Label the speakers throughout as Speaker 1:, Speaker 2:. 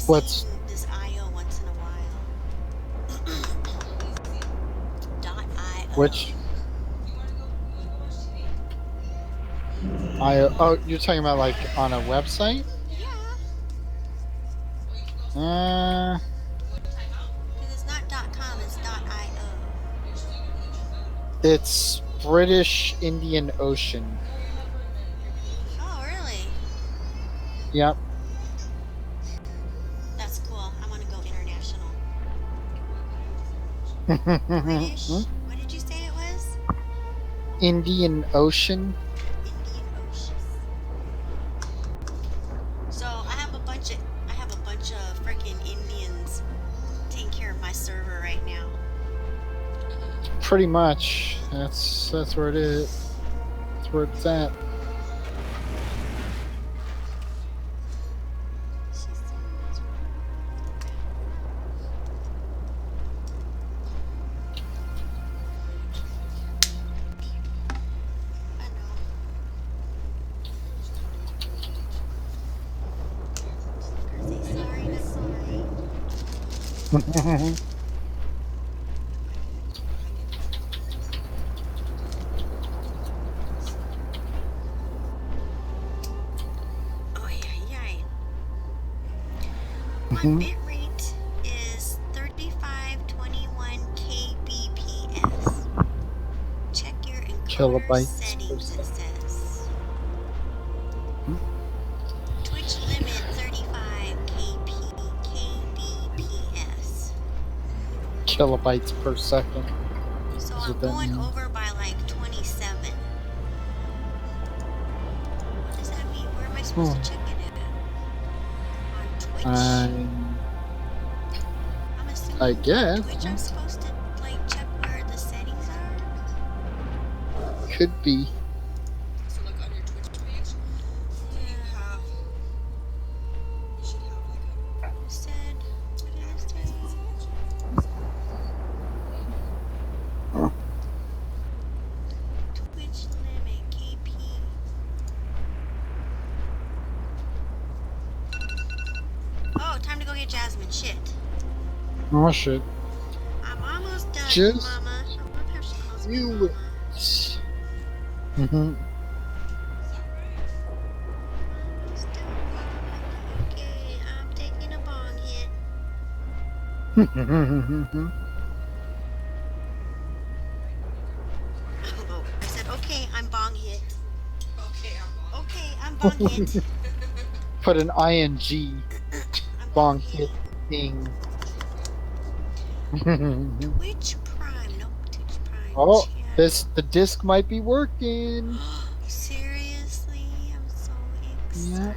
Speaker 1: What's
Speaker 2: seeing this IO once in a while. .io.
Speaker 1: which oh, you're talking about like on a website?
Speaker 2: Yeah,
Speaker 1: Uh,
Speaker 2: because it's not .com, it's .io.
Speaker 1: it's British Indian Ocean.
Speaker 2: Oh, really?
Speaker 1: Yep.
Speaker 2: That's cool. I want to go international. British? What did you say it was?
Speaker 1: Indian Ocean.
Speaker 2: Indian Ocean. So I have a bunch of freaking Indians taking care of my server right now.
Speaker 1: Pretty much. That's where it is. That's where it's at.
Speaker 2: I know. Say sorry, not sorry. Oh yeah, yeah. My bit rate is 3521 kbps. Check your encoder
Speaker 1: Kilobytes per
Speaker 2: settings, it
Speaker 1: second.
Speaker 2: says. Twitch limit 35 kbps.
Speaker 1: Kilobytes per second
Speaker 2: So
Speaker 1: is
Speaker 2: I'm
Speaker 1: what that
Speaker 2: going
Speaker 1: means.
Speaker 2: over by like 27. What does that mean? Where am I supposed to check it at? On Twitch? I'm assuming
Speaker 1: I
Speaker 2: on
Speaker 1: guess.
Speaker 2: Twitch I'm supposed to like check where the settings are.
Speaker 1: Could be.
Speaker 3: So like on your Twitch page, you should have like a
Speaker 2: You said, what did I say? Twitch limit KP. Oh, time to go get Jasmine. Shit.
Speaker 1: Oh shit.
Speaker 2: I'm almost done,
Speaker 1: Just
Speaker 2: Mama. I love how she calls me
Speaker 1: do
Speaker 2: Mama.
Speaker 1: it. Mm-hmm.
Speaker 2: Almost done, Mama. Okay, I'm taking a bong hit. Oh, I said, okay, I'm bong hit.
Speaker 3: okay, I'm on.
Speaker 2: Okay, I'm bong hit.
Speaker 1: Put an ing.
Speaker 2: I'm
Speaker 1: Bong
Speaker 2: hitting.
Speaker 1: hit thing.
Speaker 2: Twitch Prime. Nope, Twitch Prime.
Speaker 1: Oh,
Speaker 2: Channel.
Speaker 1: the disc might be working.
Speaker 2: Seriously? I'm so
Speaker 1: Yeah.
Speaker 2: excited.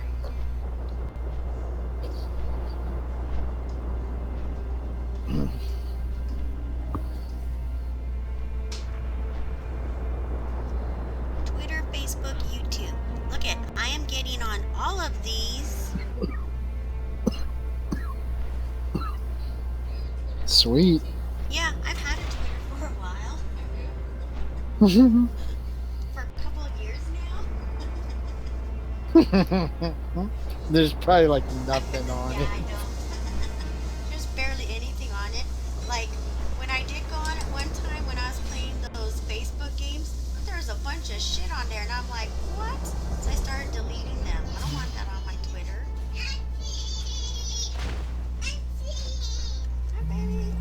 Speaker 2: Twitter, Facebook, YouTube. Look at, I am getting on all of these.
Speaker 1: Sweet.
Speaker 2: Yeah, I've had a Twitter for a while. For a couple of years now.
Speaker 1: There's probably like nothing on
Speaker 2: Yeah,
Speaker 1: it.
Speaker 2: I know. There's barely anything on it. Like, when I did go on it one time when I was playing those Facebook games, there's a bunch of shit on there, and I'm like, what? So I started deleting them. I don't want that on my Twitter. Hi, baby.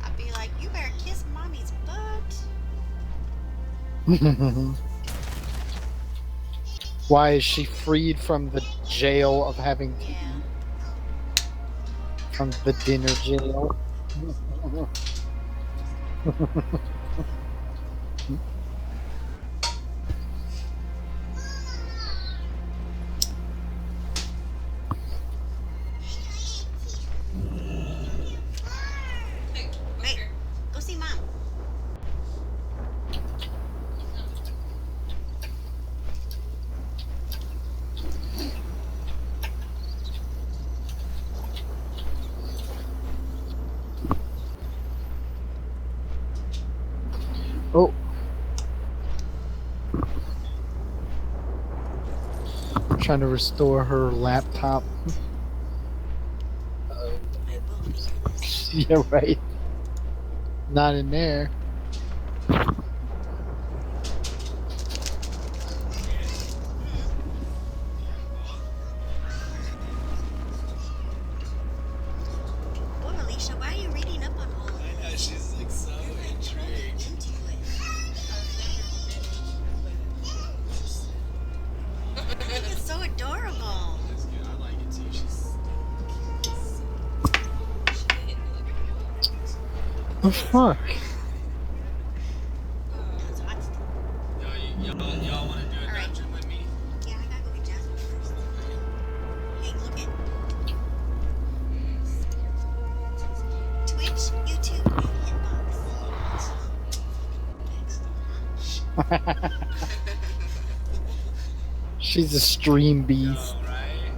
Speaker 2: I'd be like, you better kiss mommy's butt.
Speaker 1: Why is she freed from the jail of having to
Speaker 2: Yeah.
Speaker 1: eat? From the dinner jail?
Speaker 2: Wait, go see mom.
Speaker 1: Trying to restore her laptop.
Speaker 2: I will figure this out.
Speaker 1: Yeah, right. Not in there.
Speaker 2: Boy, Alicia, why are you reading up on all of
Speaker 3: I know,
Speaker 2: this?
Speaker 3: she's like so
Speaker 2: You're like really
Speaker 3: intrigued.
Speaker 2: into it. I think it's so adorable.
Speaker 3: That's good. I like it too. She hit me like
Speaker 1: Oh fuck.
Speaker 2: That's hot stuff.
Speaker 3: y'all want to do a
Speaker 2: All right.
Speaker 3: dungeon with me?
Speaker 2: Yeah, I gotta go get Jasmine first. Hey, look at Twitch, YouTube, and Hitbox.
Speaker 1: She's a stream beast.
Speaker 3: Oh, right?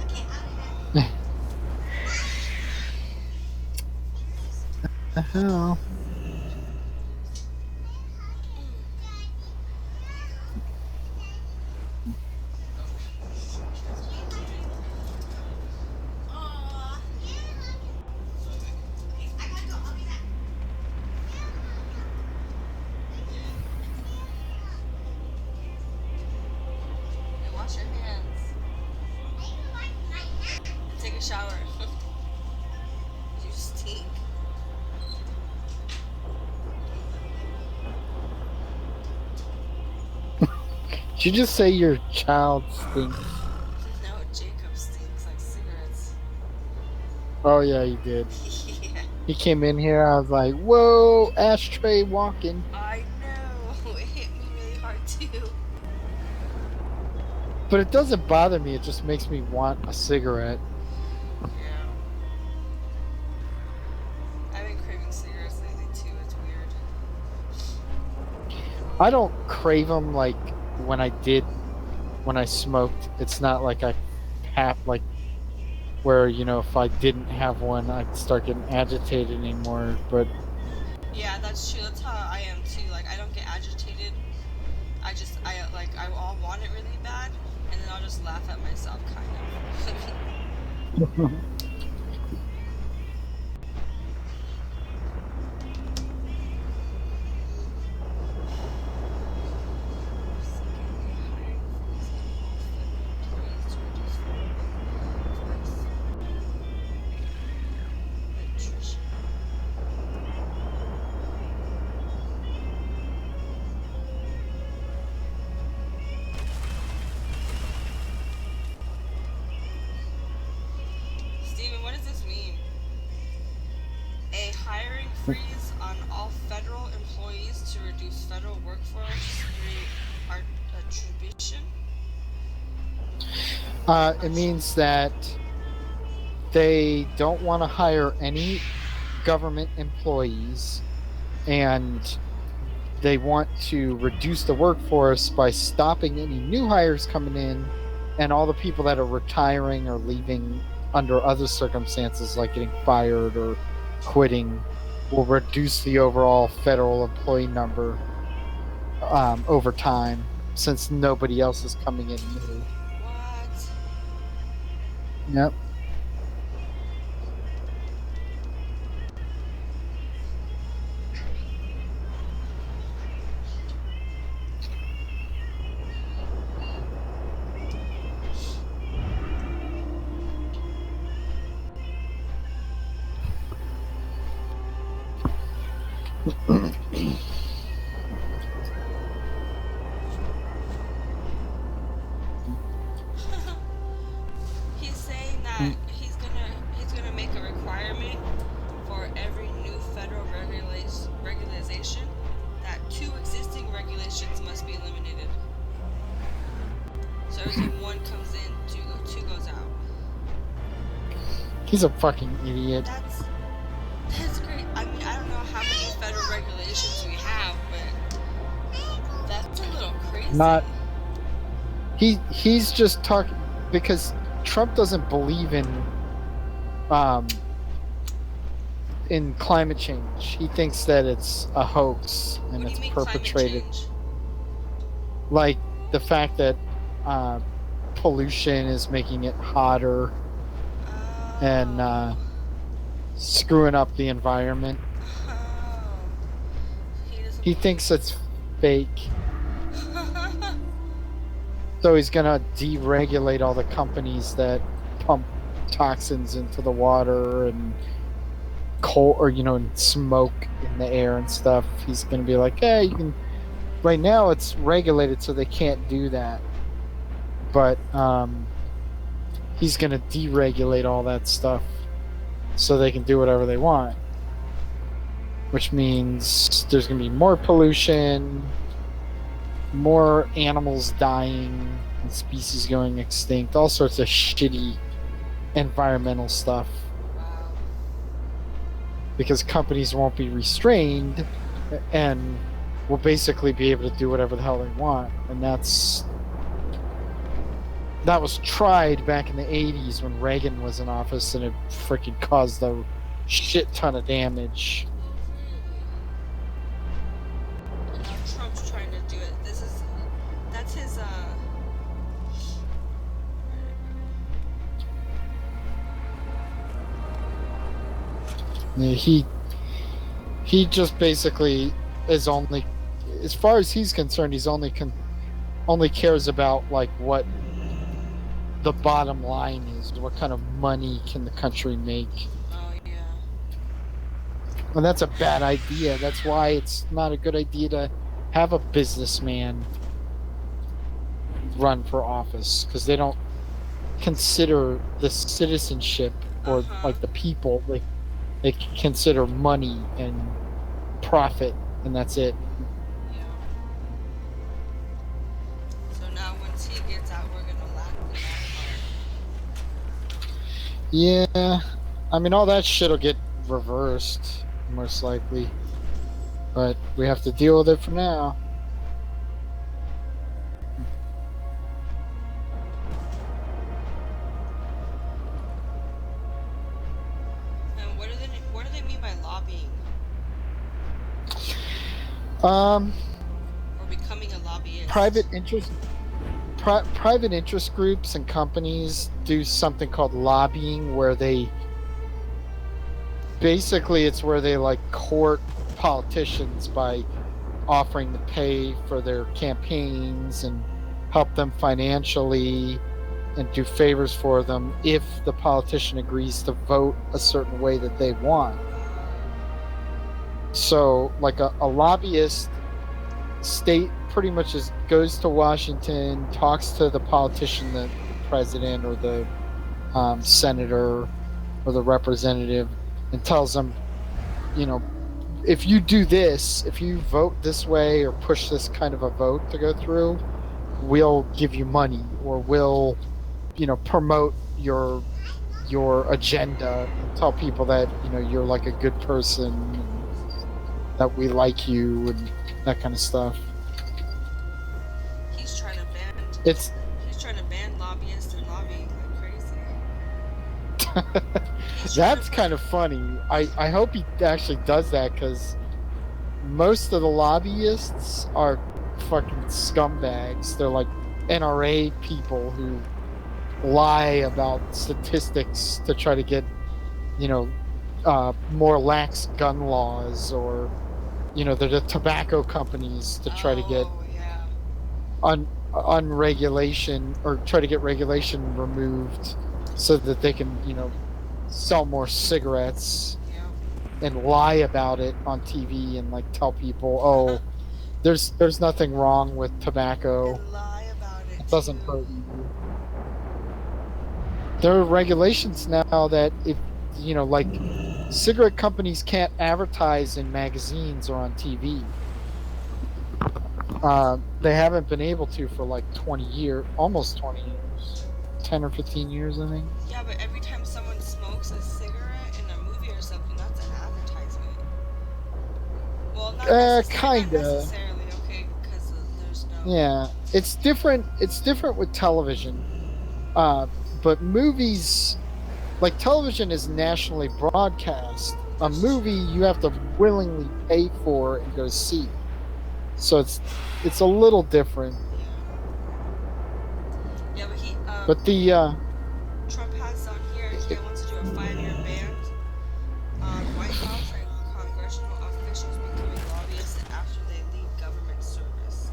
Speaker 2: Okay, out of here.
Speaker 1: The hell?
Speaker 2: Aw. Okay, I gotta go. I'll be back.
Speaker 3: Hey, wash your hands. And take a shower. You stink.
Speaker 1: Did you just say your child stinks?
Speaker 3: No, Jacob stinks like cigarettes.
Speaker 1: Oh yeah, he did.
Speaker 3: Yeah.
Speaker 1: He came in here. I was like, "Whoa, ashtray walking."
Speaker 3: I know. It hit me really hard too.
Speaker 1: But it doesn't bother me. It just makes me want a cigarette.
Speaker 3: Yeah. I've been craving cigarettes lately too. It's weird.
Speaker 1: I don't crave them like when I smoked. It's not like I have like where, you know, if I didn't have one, I'd start getting agitated anymore. But
Speaker 3: Yeah, that's true. That's how I am too. Like, I don't get agitated. I'll want it really bad, and then I'll just laugh at myself, kind of. Steven, what does this mean? A hiring freeze on all federal employees to reduce federal workforce through attribution?
Speaker 1: it means that they don't want to hire any government employees, and they want to reduce the workforce by stopping any new hires coming in, and all the people that are retiring or leaving under other circumstances like getting fired or quitting will reduce the overall federal employee number over time, since nobody else is coming in new.
Speaker 3: What?
Speaker 1: Yep.
Speaker 3: He's saying that he's gonna make a requirement for every new federal regulation that 2 existing regulations must be eliminated. So every time one comes in, two goes out.
Speaker 1: He's a fucking idiot.
Speaker 3: That's great. I mean, I don't know how many federal regulations we have, but that's a little crazy.
Speaker 1: Not he's just talking because Trump doesn't believe in climate change. He thinks that it's a hoax and
Speaker 3: What do
Speaker 1: it's
Speaker 3: you mean
Speaker 1: perpetrated.
Speaker 3: climate change?
Speaker 1: Like the fact that pollution is making it hotter and
Speaker 3: Oh.
Speaker 1: screwing up the environment.
Speaker 3: Oh. He doesn't
Speaker 1: He
Speaker 3: believe.
Speaker 1: thinks it's fake, so he's gonna deregulate all the companies that pump toxins into the water and coal, or and smoke in the air and stuff. He's gonna be like, hey, you can. Right now, it's regulated, so they can't do that. But he's gonna deregulate all that stuff, so they can do whatever they want. Which means there's gonna be more pollution, more animals dying, and species going extinct. All sorts of shitty environmental stuff.
Speaker 3: Wow.
Speaker 1: Because companies won't be restrained and will basically be able to do whatever the hell they want. And that was tried back in the 80s when Reagan was in office, and it freaking caused a shit ton of damage.
Speaker 3: And now Trump's trying to do it. That's his
Speaker 1: He just basically is only, as far as he's concerned, he's only cares about like what the bottom line is, what kind of money can the country make.
Speaker 3: Oh yeah.
Speaker 1: And that's a bad idea. That's why it's not a good idea to have a businessman run for office, because they don't consider the citizenship or like the people. They consider money and profit, and that's it.
Speaker 3: Yeah. So now once he gets out, we're gonna laugh at that.
Speaker 1: Yeah, I mean, all that shit will get reversed, most likely. But we have to deal with it for now.
Speaker 3: And what do they mean by lobbying?
Speaker 1: Um,
Speaker 3: Or becoming a lobbyist?
Speaker 1: private interest groups and companies do something called lobbying, where they basically, it's where they like court politicians by offering to pay for their campaigns and help them financially and do favors for them if the politician agrees to vote a certain way that they want. So like a lobbyist state pretty much just goes to Washington, talks to the politician, the president or the senator or the representative, and tells them, if you do this, if you vote this way or push this kind of a vote to go through, we'll give you money, or we'll, promote your agenda, and tell people that, you're like a good person, and that we like you, and that kind of stuff.
Speaker 3: He's trying to ban lobbyists and lobbying like crazy.
Speaker 1: That's kind of funny. I hope he actually does that, because most of the lobbyists are fucking scumbags. They're like NRA people who lie about statistics to try to get, more lax gun laws, or, they're the tobacco companies to try to get unregulation, or try to get regulation removed so that they can, sell more cigarettes and lie about it on TV and like tell people, oh, there's nothing wrong with tobacco.
Speaker 3: And lie about it.
Speaker 1: It doesn't hurt you. There are regulations now that if like cigarette companies can't advertise in magazines or on TV. They haven't been able to for like 20 years, almost 20 years, 10 or 15 years, I think.
Speaker 3: Yeah, but every time someone smokes a cigarette in a movie or something, that's an advertisement. Well, not
Speaker 1: Kinda.
Speaker 3: necessarily, okay, because there's no.
Speaker 1: Yeah, it's different. It's different with television, but movies, like television, is nationally broadcast. A movie you have to willingly pay for and go see, so it's a little different.
Speaker 3: Yeah, but
Speaker 1: But the
Speaker 3: Trump has on here he wants to do a 5-year ban on White House and congressional officials becoming lobbyists after they leave government service.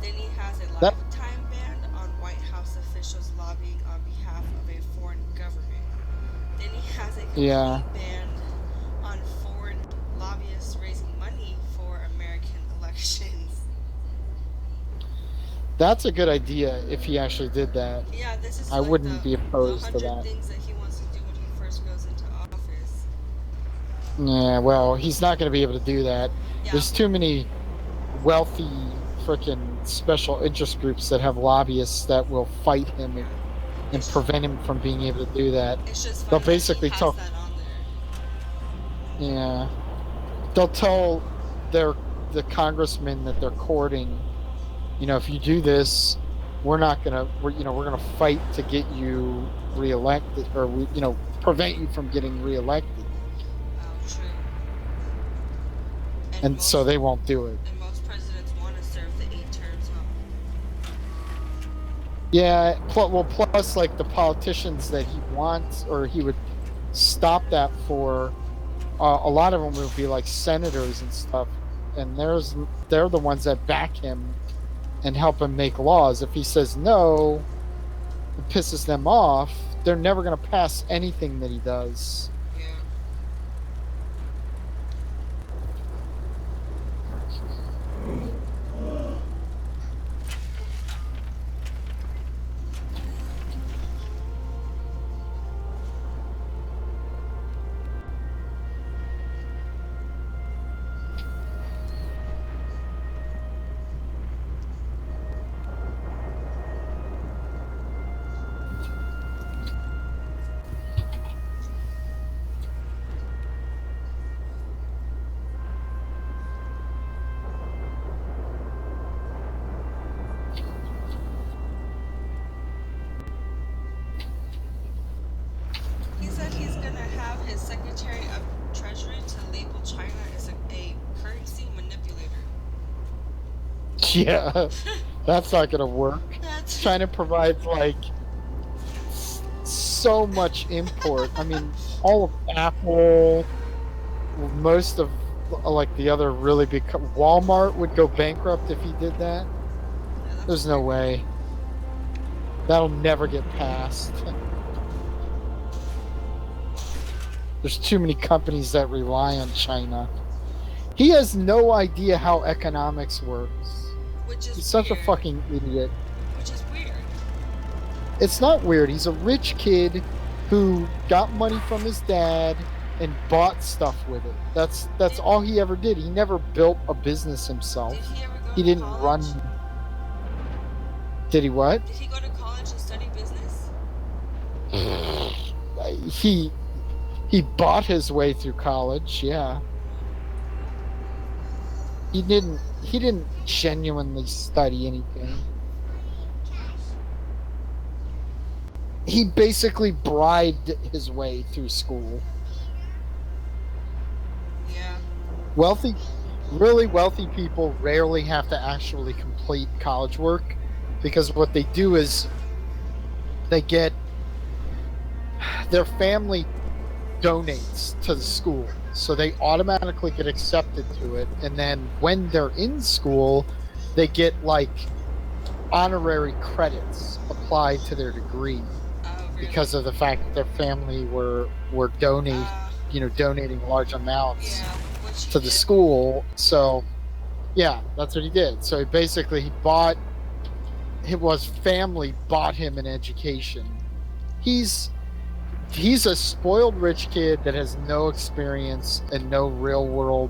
Speaker 3: Then he has a
Speaker 1: that
Speaker 3: lifetime ban on White House officials lobbying on behalf of a foreign government. Then he has a
Speaker 1: yeah,
Speaker 3: complete ban on foreign lobbyists raising money for American elections.
Speaker 1: that's a good idea if he actually did that.
Speaker 3: Yeah, this is
Speaker 1: I
Speaker 3: like
Speaker 1: wouldn't be
Speaker 3: the
Speaker 1: opposed to
Speaker 3: 100
Speaker 1: that.
Speaker 3: things that he wants to do when he first goes into office.
Speaker 1: Yeah, well, he's not going to be able to do that.
Speaker 3: Yeah,
Speaker 1: There's too many wealthy freaking special interest groups that have lobbyists that will fight him
Speaker 3: yeah.
Speaker 1: and
Speaker 3: It's
Speaker 1: prevent him from being able to do that.
Speaker 3: it's just
Speaker 1: They'll
Speaker 3: funny that he
Speaker 1: basically
Speaker 3: has
Speaker 1: tell,
Speaker 3: that on there.
Speaker 1: yeah, they'll tell their the congressmen that they're courting, if you do this, we're gonna fight to get you reelected, or prevent you from getting reelected,
Speaker 3: True. And
Speaker 1: and so
Speaker 3: most
Speaker 1: they won't do it.
Speaker 3: and most presidents want to serve the 8 terms, huh?
Speaker 1: Yeah, plus like the politicians that he wants or he would stop that for, a lot of them would be like senators and stuff, and they're the ones that back him and help him make laws. If he says no, it pisses them off. They're never going to pass anything that he does.
Speaker 3: Yeah. He said he's gonna have his Secretary of Treasury to label China as a currency manipulator.
Speaker 1: Yeah, that's not going to work.
Speaker 3: That's
Speaker 1: China provides like so much import. I mean, all of Apple, most of like the other really big Walmart would go bankrupt if he did that.
Speaker 3: yeah, that's
Speaker 1: There's no way. That'll never get passed. There's too many companies that rely on China. He has no idea how economics works.
Speaker 3: which is
Speaker 1: He's such a
Speaker 3: weird.
Speaker 1: fucking idiot.
Speaker 3: Which is weird.
Speaker 1: It's not weird. He's a rich kid who got money from his dad and bought stuff with it. That's all he ever did. He never built a business himself.
Speaker 3: Did he ever go
Speaker 1: He
Speaker 3: to
Speaker 1: didn't
Speaker 3: college?
Speaker 1: run. Did he what?
Speaker 3: Did he go to college and study business?
Speaker 1: He bought his way through college. Yeah. He didn't genuinely study anything. He basically bribed his way through school.
Speaker 3: Yeah.
Speaker 1: Really wealthy people rarely have to actually complete college work, because what they do is they get their family donates to the school, so they automatically get accepted to it, and then when they're in school they get like honorary credits applied to their degree
Speaker 3: Oh, really?
Speaker 1: because of the fact that their family were donating large amounts
Speaker 3: Yeah. Which he
Speaker 1: to the
Speaker 3: did.
Speaker 1: school. So yeah, that's what he did. So basically his family bought him an education. He's a spoiled rich kid that has no experience and no real world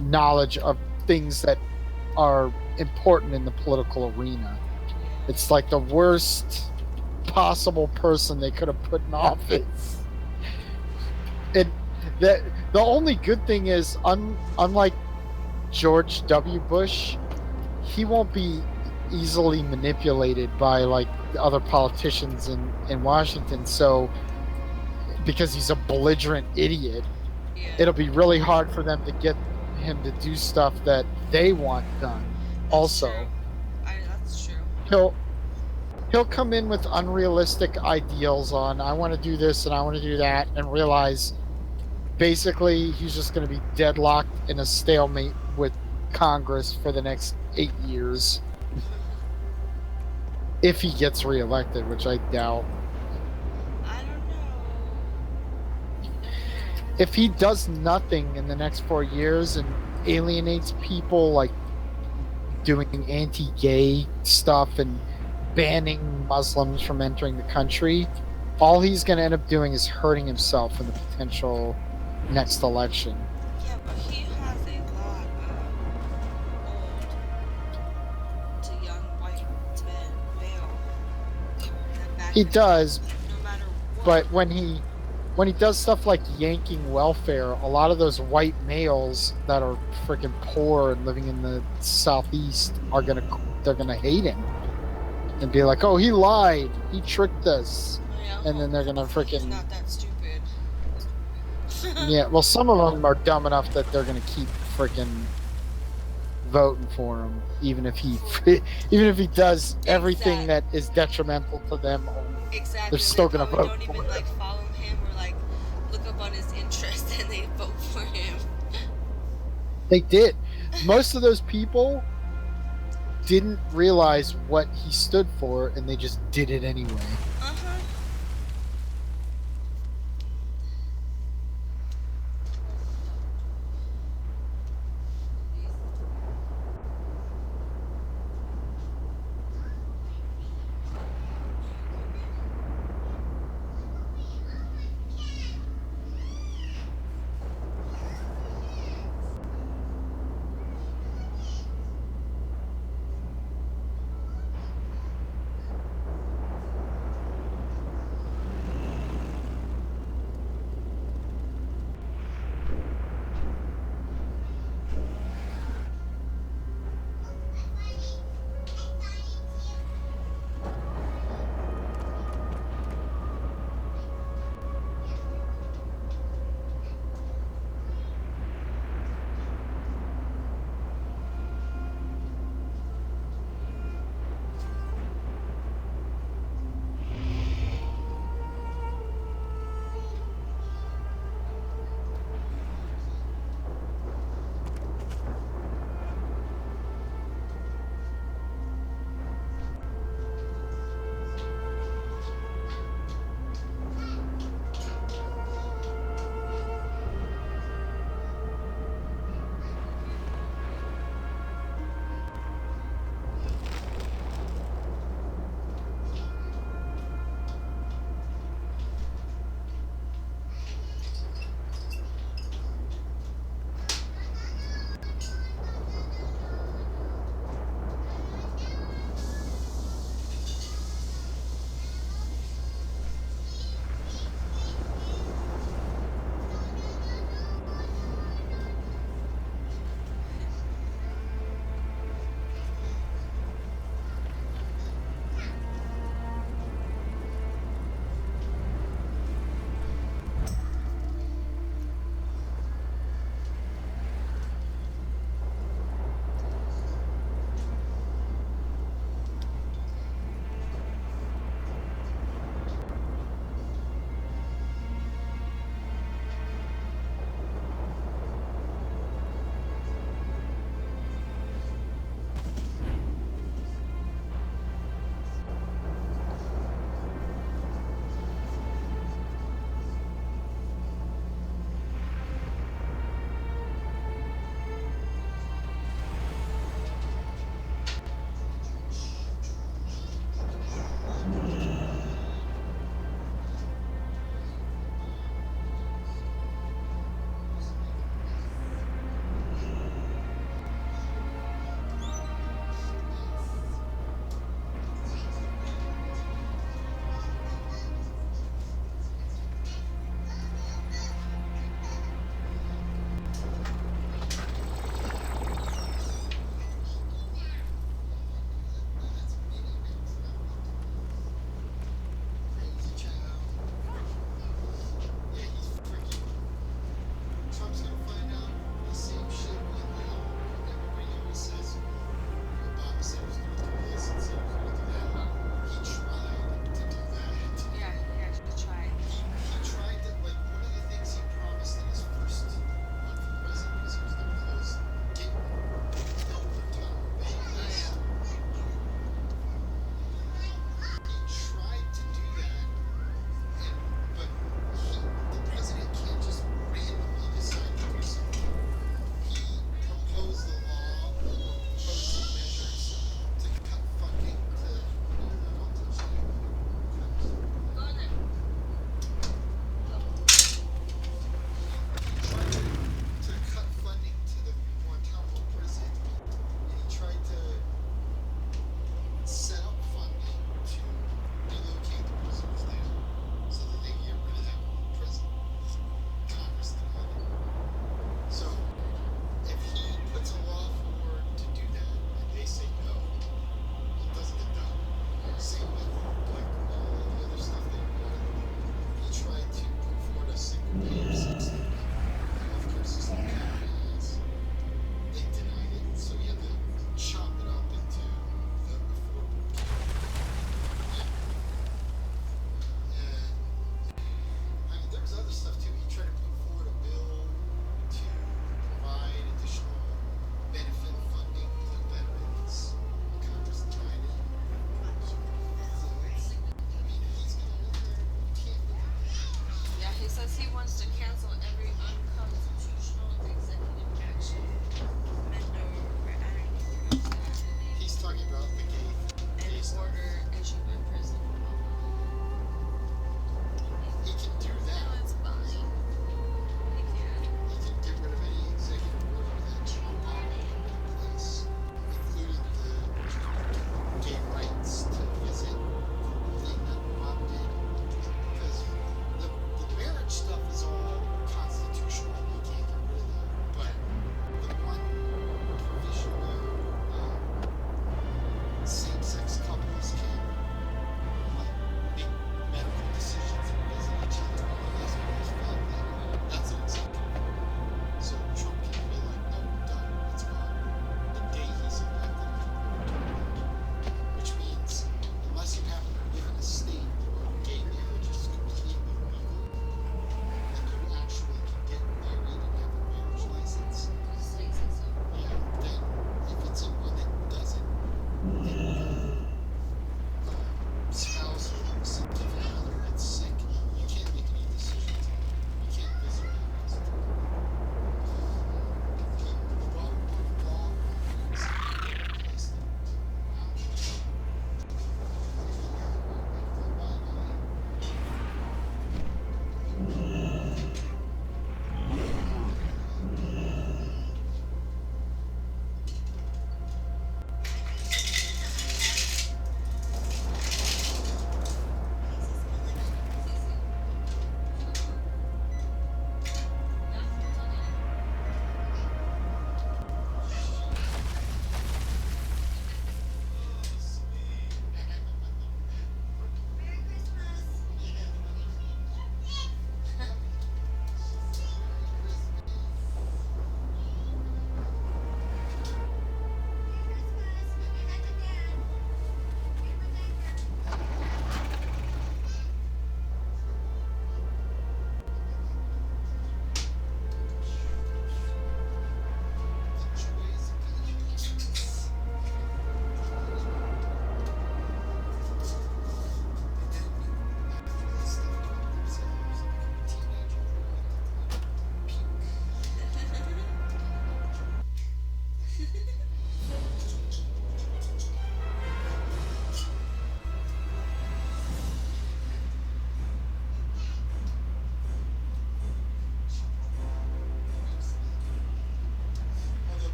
Speaker 1: knowledge of things that are important in the political arena. It's like the worst possible person they could have put in office. And the only good thing is, unlike George W. Bush, he won't be easily manipulated by like other politicians in Washington. So because he's a belligerent idiot,
Speaker 3: Yeah.
Speaker 1: it'll be really hard for them to get him to do stuff that they want done.
Speaker 3: That's
Speaker 1: Also,
Speaker 3: true. That's true.
Speaker 1: he'll come in with unrealistic ideals on I want to do this and I want to do that, and realize basically he's just going to be deadlocked in a stalemate with Congress for the next 8 years if he gets reelected, which I doubt.
Speaker 3: I don't know.
Speaker 1: If he does nothing in the next 4 years and alienates people, like doing anti-gay stuff and banning Muslims from entering the country, all he's going to end up doing is hurting himself in the potential next election.
Speaker 3: Yeah, but he has a lot of old to young white male that back
Speaker 1: He
Speaker 3: him up
Speaker 1: does,
Speaker 3: no matter what.
Speaker 1: but when he does stuff like yanking welfare, a lot of those white males that are freaking poor and living in the southeast they're gonna hate him and be like, "Oh, he lied, he tricked us,"
Speaker 3: Yeah,
Speaker 1: and then they're gonna
Speaker 3: hopefully he's
Speaker 1: freaking
Speaker 3: not that stupid.
Speaker 1: yeah. Well, some of them are dumb enough that they're gonna keep freaking voting for him, even if he even if he does everything
Speaker 3: Exact,
Speaker 1: that is detrimental to them. They're
Speaker 3: exactly. They
Speaker 1: still gonna
Speaker 3: probably
Speaker 1: vote
Speaker 3: don't
Speaker 1: for
Speaker 3: even
Speaker 1: him.
Speaker 3: like follow him or like look up on his interest and they vote for him.
Speaker 1: They did. Most of those people didn't realize what he stood for, and they just did it anyway.
Speaker 3: Uh huh.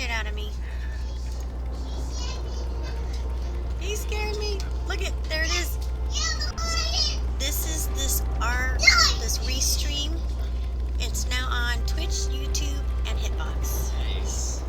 Speaker 2: shit out of me. He scared me. Look at, there it is. This is this restream. It's now on Twitch, YouTube, and Hitbox.
Speaker 3: Nice.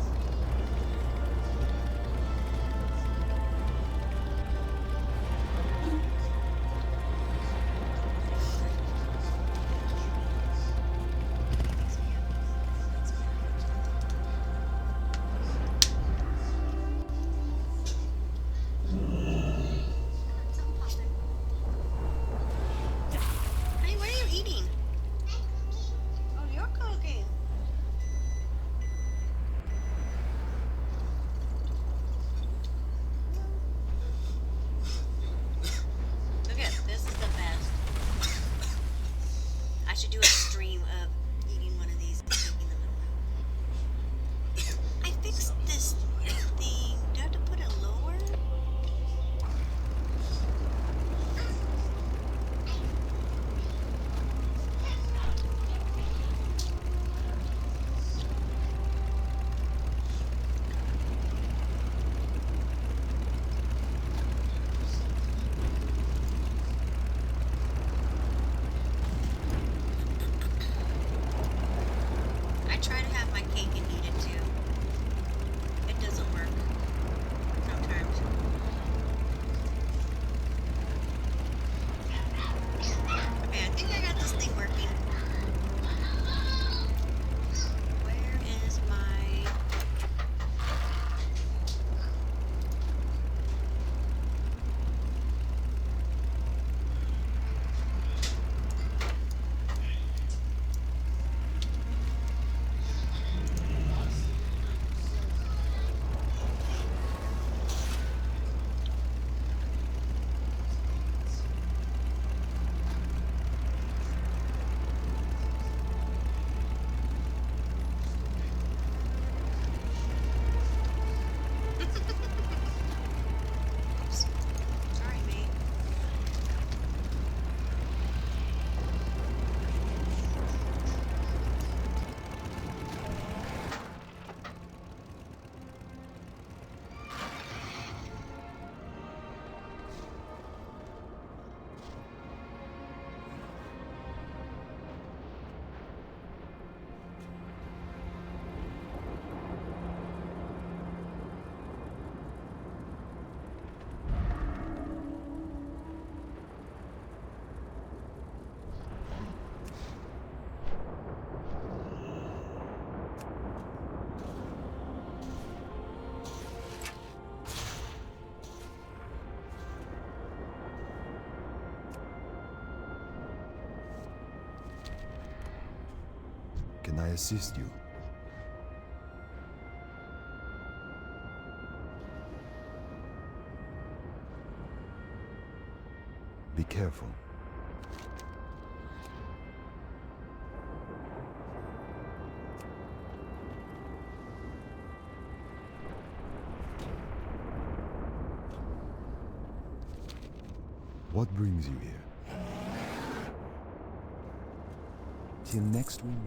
Speaker 2: Hey, what are you eating? Oh, you're cooking. Look at this is the best. I should do a stream of eating one of these and taking them out. I fixed this thing. Do I have to put it lower? I try to have my cake and eat it too. It doesn't work sometimes. Okay, I think I got this thing working. Where is my... Oops. Sorry, mate.
Speaker 4: Can I assist you? Be careful. What brings you here? Till next we meet.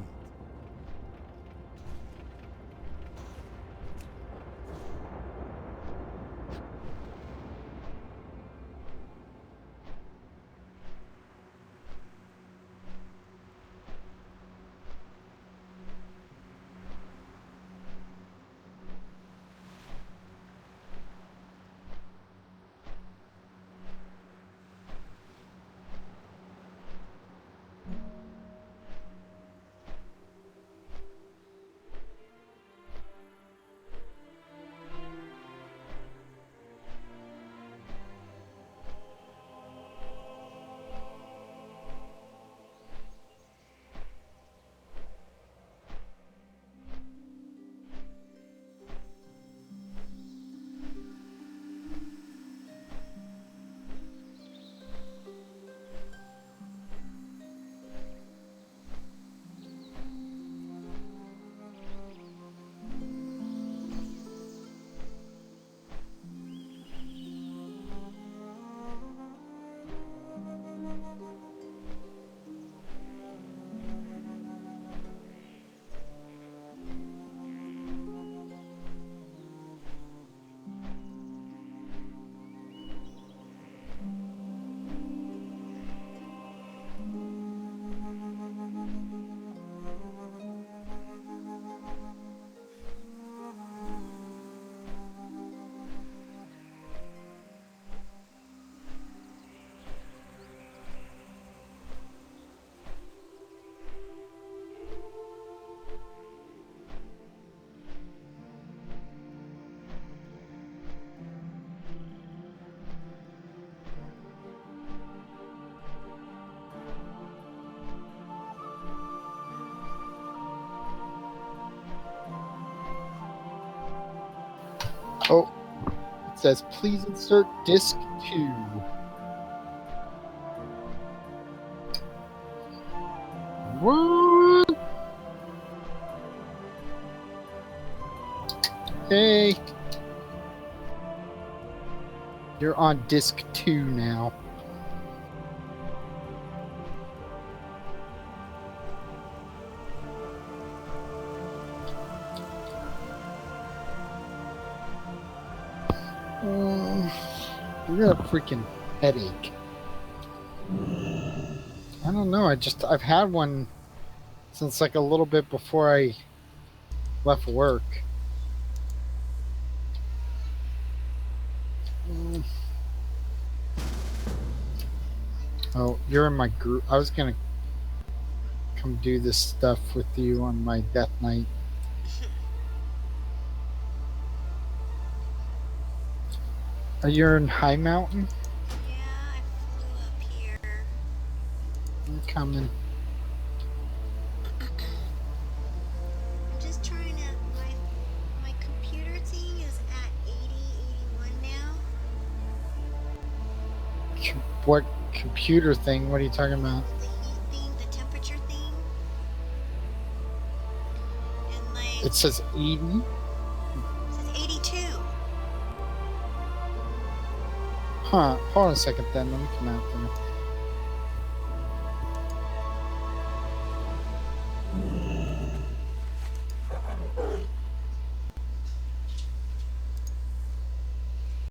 Speaker 1: Oh, it says please insert disc 2. What? Hey. You're on disc 2 now. You got a freaking headache. I don't know. I've had one since like a little bit before I left work. Oh, you're in my group. I was gonna come do this stuff with you on my death night. Are you in High Mountain?
Speaker 2: Yeah, I flew up here.
Speaker 1: I'm coming.
Speaker 2: I'm just trying to. My computer thing is at 80, 81 now.
Speaker 1: What computer thing? What are you talking about?
Speaker 2: The heat thing, the temperature thing. And like.
Speaker 1: It says 80.
Speaker 2: It says 82.
Speaker 1: Huh. Hold on a second then. Let me come out there.